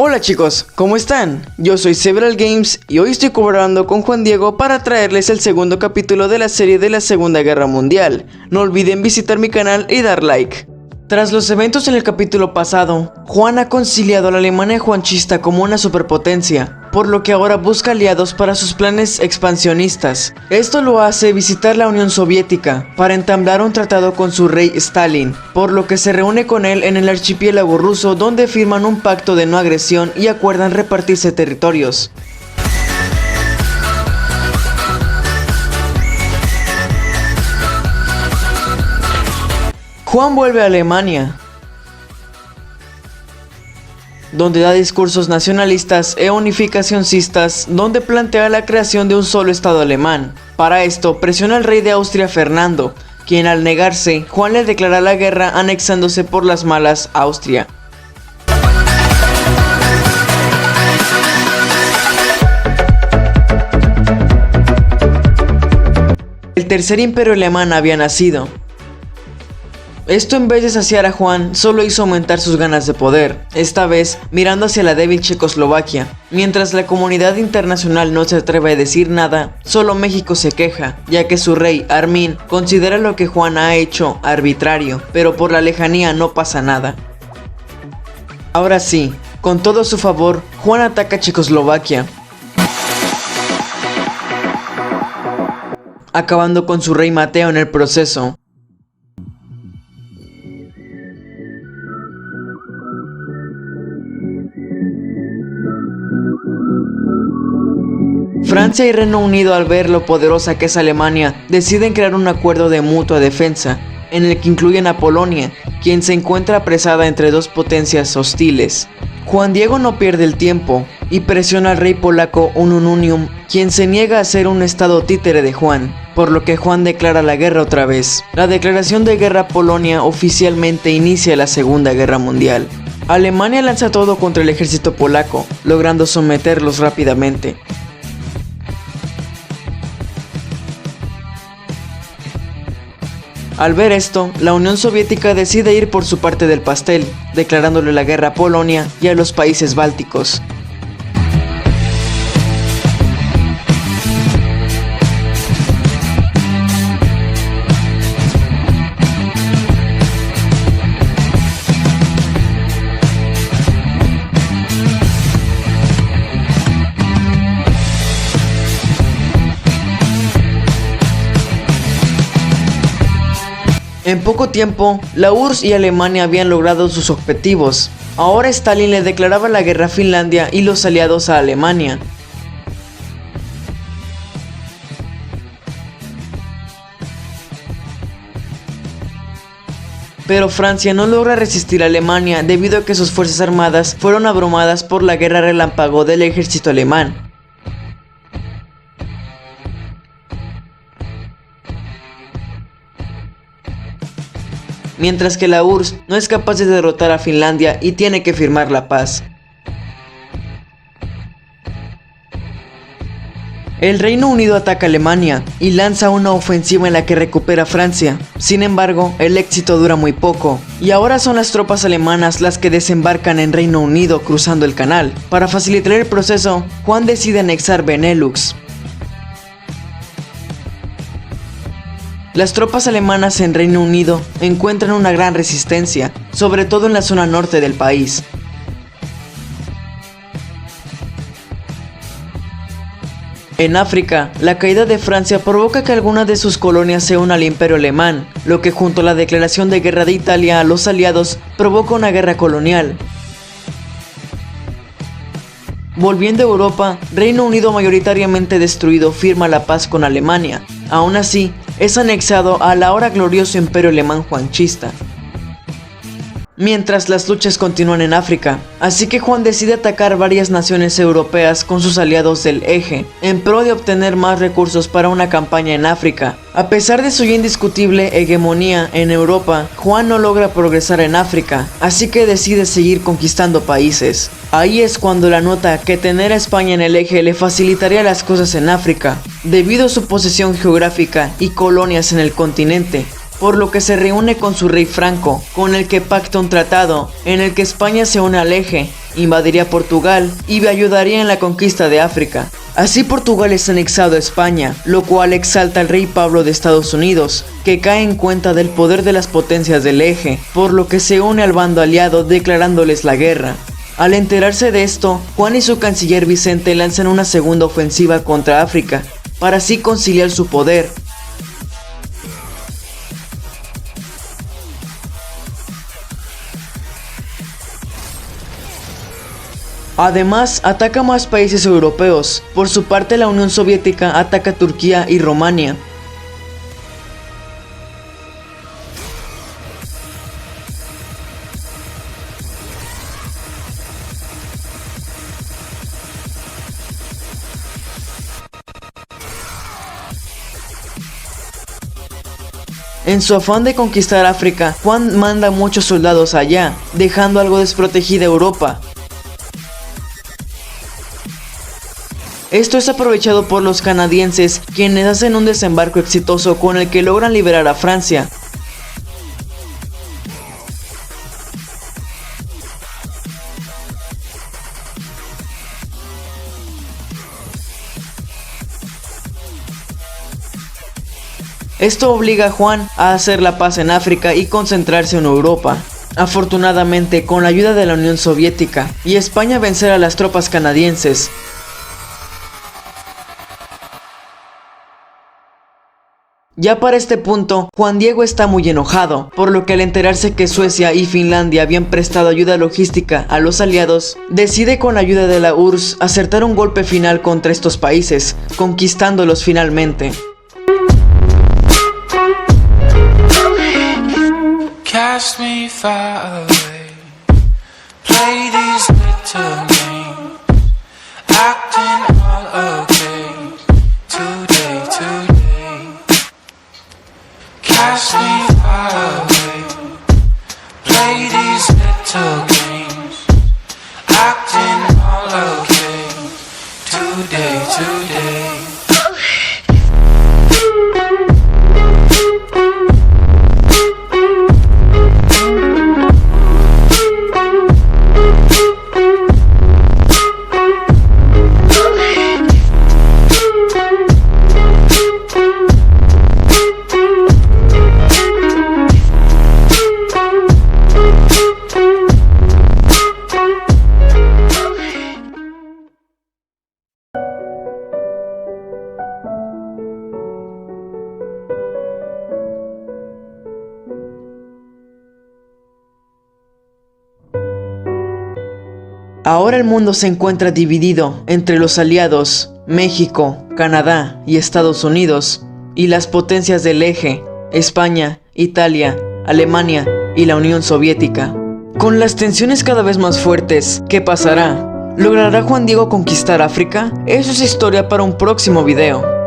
Hola chicos, ¿cómo están? Yo soy Several Games y hoy estoy colaborando con Juan Diego para traerles el segundo capítulo de la serie de la Segunda Guerra Mundial. No olviden visitar mi canal y dar like. Tras los eventos en el capítulo pasado, Juan ha conciliado a la Alemania juanchista como una superpotencia, por lo que ahora busca aliados para sus planes expansionistas. Esto lo hace visitar la Unión Soviética para entablar un tratado con su rey Stalin, por lo que se reúne con él en el archipiélago ruso donde firman un pacto de no agresión y acuerdan repartirse territorios. Juan vuelve a Alemania, donde da discursos nacionalistas e unificacionistas, donde plantea la creación de un solo estado alemán. Para esto presiona al rey de Austria Fernando, quien al negarse, Juan le declara la guerra anexándose por las malas Austria. El tercer imperio alemán había nacido. Esto, en vez de saciar a Juan, solo hizo aumentar sus ganas de poder, esta vez mirando hacia la débil Checoslovaquia. Mientras la comunidad internacional no se atreve a decir nada, solo México se queja, ya que su rey, Armin, considera lo que Juan ha hecho arbitrario, pero por la lejanía no pasa nada. Ahora sí, con todo a su favor, Juan ataca Checoslovaquia, acabando con su rey Mateo en el proceso. Francia y Reino Unido, al ver lo poderosa que es Alemania, deciden crear un acuerdo de mutua defensa, en el que incluyen a Polonia, quien se encuentra apresada entre dos potencias hostiles. Juan Diego no pierde el tiempo y presiona al rey polaco Unununium, quien se niega a ser un estado títere de Juan, por lo que Juan declara la guerra otra vez. La declaración de guerra a Polonia oficialmente inicia la Segunda Guerra Mundial. Alemania lanza todo contra el ejército polaco, logrando someterlos rápidamente. Al ver esto, la Unión Soviética decide ir por su parte del pastel, declarándole la guerra a Polonia y a los países bálticos. En poco tiempo, la URSS y Alemania habían logrado sus objetivos. Ahora Stalin le declaraba la guerra a Finlandia y los aliados a Alemania. Pero Francia no logra resistir a Alemania debido a que sus fuerzas armadas fueron abrumadas por la guerra relámpago del ejército alemán. Mientras que la URSS no es capaz de derrotar a Finlandia y tiene que firmar la paz. El Reino Unido ataca a Alemania y lanza una ofensiva en la que recupera Francia. Sin embargo, el éxito dura muy poco, y ahora son las tropas alemanas las que desembarcan en Reino Unido cruzando el canal. Para facilitar el proceso, Juan decide anexar Benelux. Las tropas alemanas en Reino Unido encuentran una gran resistencia, sobre todo en la zona norte del país. En África, la caída de Francia provoca que alguna de sus colonias se una al Imperio Alemán, lo que junto a la declaración de guerra de Italia a los aliados provoca una guerra colonial. Volviendo a Europa, Reino Unido, mayoritariamente destruido, firma la paz con Alemania. Aún así, es anexado al ahora glorioso Imperio Alemán juanchista. Mientras las luchas continúan en África, así que Juan decide atacar varias naciones europeas con sus aliados del Eje, en pro de obtener más recursos para una campaña en África. A pesar de su ya indiscutible hegemonía en Europa, Juan no logra progresar en África, así que decide seguir conquistando países. Ahí es cuando la nota que tener a España en el Eje le facilitaría las cosas en África, debido a su posesión geográfica y colonias en el continente. por lo que se reúne con su rey Franco, con el que pacta un tratado en el que España se une al Eje invadiría Portugal y ayudaría en la conquista de África. Así Portugal es anexado a España, lo cual exalta al rey Pablo de Estados Unidos, que cae en cuenta del poder de las potencias del eje, por lo que se une al bando aliado declarándoles la guerra. Al enterarse de esto, Juan y su canciller Vicente lanzan una segunda ofensiva contra África, para así conciliar su poder. Además, ataca más países europeos. Por su parte, la Unión Soviética ataca Turquía y Rumania. En su afán de conquistar África, Juan manda muchos soldados allá, dejando algo desprotegida Europa. Esto es aprovechado por los canadienses, quienes hacen un desembarco exitoso con el que logran liberar a Francia. Esto obliga a Juan a hacer la paz en África y concentrarse en Europa. Afortunadamente, con la ayuda de la Unión Soviética y España vencer a las tropas canadienses. Ya para este punto, Juan Diego está muy enojado, por lo que al enterarse que Suecia y Finlandia habían prestado ayuda logística a los aliados, decide con la ayuda de la URSS acertar un golpe final contra estos países, conquistándolos finalmente. Cast me far away, play these little games, acting all okay, today. Cast me far away, play these little games, acting all okay, today. Ahora el mundo se encuentra dividido entre los aliados, México, Canadá y Estados Unidos, y las potencias del eje, España, Italia, Alemania y la Unión Soviética. Con las tensiones cada vez más fuertes, ¿qué pasará? ¿Logrará Juan Diego conquistar África? Eso es historia para un próximo video.